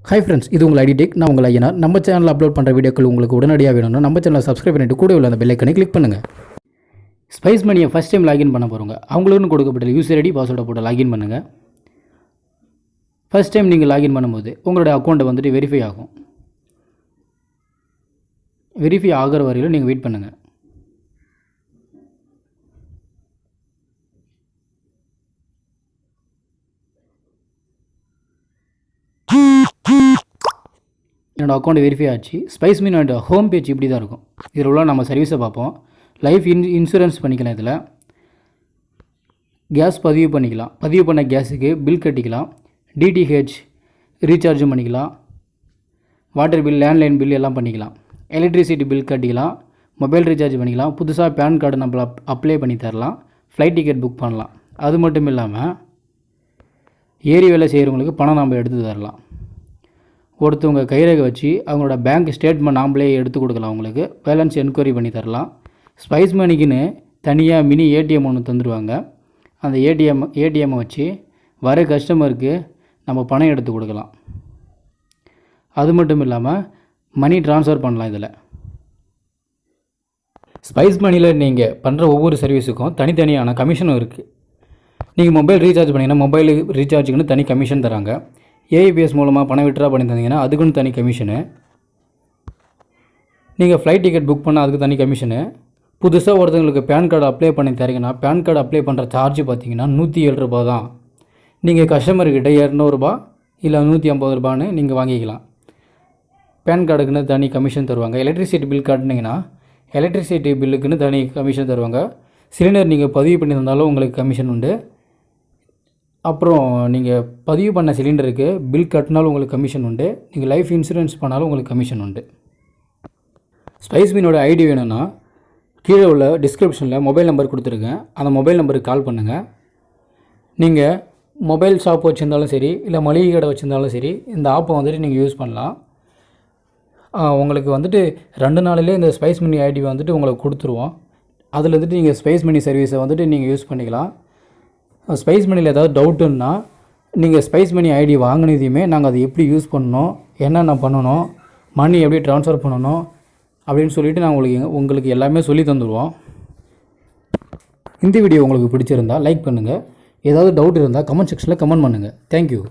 Hi friends, இது உங்கள் ID tech. நான் உங்கள் ஐயனார். நம்ம சேனலில் அப்லோட் பண்ணுற வீடியோக்கள் உங்களுக்கு உடனடியாக வேணும்னா நம்ம சேனலை சப்ஸ்கிரைப் பண்ணிட்டு கூட உள்ள அந்த பெல் ஐக்கனை கிளிக் பண்ணுங்கள். ஸ்பைஸ் மணியை ஃபஸ்ட் டைம் லாகின் பண்ண போகிறோங்க. அவங்களுக்குன்னு கொடுக்கப்பட்ட யூசர் ஐடி பாஸ்வேர்டை போட்டு லாகின் பண்ணுங்கள். ஃபஸ்ட் டைம் நீங்கள் லாகின் பண்ணும்போது உங்களோட அக்கௌண்ட்டை வந்துட்டு வெரிஃபை ஆகும். வெரிஃபை ஆகிற வரையிலும் நீங்கள் வெயிட் பண்ணுங்கள். என்னோடய அக்கௌண்ட் வெரிஃபை ஆச்சு. ஸ்பைஸ் மீனோட ஹோம் பேஜ் இப்படி தான் இருக்கும். இதில் உள்ள நம்ம சர்வீஸை பார்ப்போம். லைஃப் இன்சூரன்ஸ் பண்ணிக்கலாம். இதில் கேஸ் பதிவு பண்ணிக்கலாம். பதிவு பண்ண கேஸுக்கு பில் கட்டிக்கலாம். டிடிஹெச் ரீசார்ஜும் பண்ணிக்கலாம். வாட்டர் பில், லேண்ட்லைன் பில் எல்லாம் பண்ணிக்கலாம். எலக்ட்ரிசிட்டி பில் கட்டிக்கலாம். மொபைல் ரீசார்ஜ் பண்ணிக்கலாம். புதுசாக பேன் கார்டு நம்ம அப்ளை பண்ணி தரலாம். ஃப்ளைட் டிக்கெட் புக் பண்ணலாம். அது மட்டும் இல்லாமல் ஏரி வேலை செய்கிறவங்களுக்கு பணம் நம்ம எடுத்து தரலாம். ஒருத்தவங்க கைரேகை வச்சு அவங்களோட பேங்க் ஸ்டேட்மெண்ட் நாம்ளே எடுத்து கொடுக்கலாம். அவங்களுக்கு பேலன்ஸ் என்கொயரி பண்ணி தரலாம். ஸ்பைஸ் மணிக்குன்னு தனியாக மினி ஏடிஎம் ஒன்று தந்துடுவாங்க. அந்த ஏடிஎம்மை வச்சு வர கஸ்டமருக்கு நம்ம பணம் எடுத்து கொடுக்கலாம். அது மட்டும் இல்லாமல் மணி ட்ரான்ஸ்ஃபர் பண்ணலாம். இதில் ஸ்பைஸ் மணியில் நீங்கள் பண்ணுற ஒவ்வொரு சர்வீஸுக்கும் தனித்தனியான கமிஷனும் இருக்குது. நீங்கள் மொபைல் ரீசார்ஜ் பண்ணிங்கன்னா மொபைல் ரீசார்ஜுக்குன்னு தனி கமிஷன் தராங்க. ஏஐபிஎஸ் மூலமாக பணம் விட்ரா பண்ணி தந்தீங்கன்னா அதுக்குன்னு தனி கமிஷனு. நீங்கள் ஃப்ளைட் டிக்கெட் புக் பண்ணால் அதுக்கு தனி கமிஷனு. புதுசாக ஒருத்தவங்களுக்கு பேன் கார்டு அப்ளை பண்ணி தரீங்கன்னா பேன் கார்டு அப்ளை பண்ணுற சார்ஜ் பார்த்தீங்கன்னா 107 ரூபா தான். நீங்கள் கஸ்டமர்கிட்ட 200 ரூபா இல்லை 150 ரூபான்னு நீங்கள் வாங்கிக்கலாம். பேன் கார்டுக்குன்னு தனி கமிஷன் தருவாங்க. எலக்ட்ரிசிட்டி பில் காட்டினீங்கன்னா எலக்ட்ரிசிட்டி பில்லுக்குன்னு தனி கமிஷன் தருவாங்க. சிலிண்டர் நீங்கள் பதிவு பண்ணி தந்தாலும் உங்களுக்கு கமிஷன் உண்டு. அப்புறம் நீங்கள் பதிவு பண்ண சிலிண்டருக்கு பில் கட்டினாலும் உங்களுக்கு கமிஷன் உண்டு. நீங்கள் லைஃப் இன்சூரன்ஸ் பண்ணாலும் உங்களுக்கு கமிஷன் உண்டு. ஸ்பைஸ் மீனோட ஐடி வேணும்னா கீழே உள்ள டிஸ்கிரிப்ஷனில் மொபைல் நம்பர் கொடுத்துருக்கேன். அந்த மொபைல் நம்பருக்கு கால் பண்ணுங்கள். நீங்கள் மொபைல் ஷாப் வச்சுருந்தாலும் சரி இல்லை மளிகை கடை வச்சுருந்தாலும் சரி இந்த ஆப்பை வந்துட்டு நீங்கள் யூஸ் பண்ணலாம். உங்களுக்கு வந்துட்டு 2 நாளிலே இந்த ஸ்பைஸ் மணி ஐடி வந்துட்டு உங்களுக்கு கொடுத்துருவோம். அதில் வந்துட்டு நீங்கள் ஸ்பைஸ் மணி சர்வீஸை வந்துட்டு நீங்கள் யூஸ் பண்ணிக்கலாம். ஸ்பைஸ் மணியில் ஏதாவது டவுட்டுன்னா நீங்கள் ஸ்பைஸ் மணி ஐடி வாங்கினதையுமே நாங்கள் அதை எப்படி யூஸ் பண்ணணும், என்னென்ன பண்ணணும், மணி எப்படி ட்ரான்ஸ்ஃபர் பண்ணணும் அப்படின்னு சொல்லிவிட்டு நான் உங்களுக்கு எல்லாமே சொல்லி தந்துடுவோம். இந்த வீடியோ உங்களுக்கு பிடிச்சிருந்தால் லைக் பண்ணுங்கள். ஏதாவது டவுட் இருந்தால் கமெண்ட் செக்ஷனில் கமெண்ட் பண்ணுங்கள். தேங்க்யூ.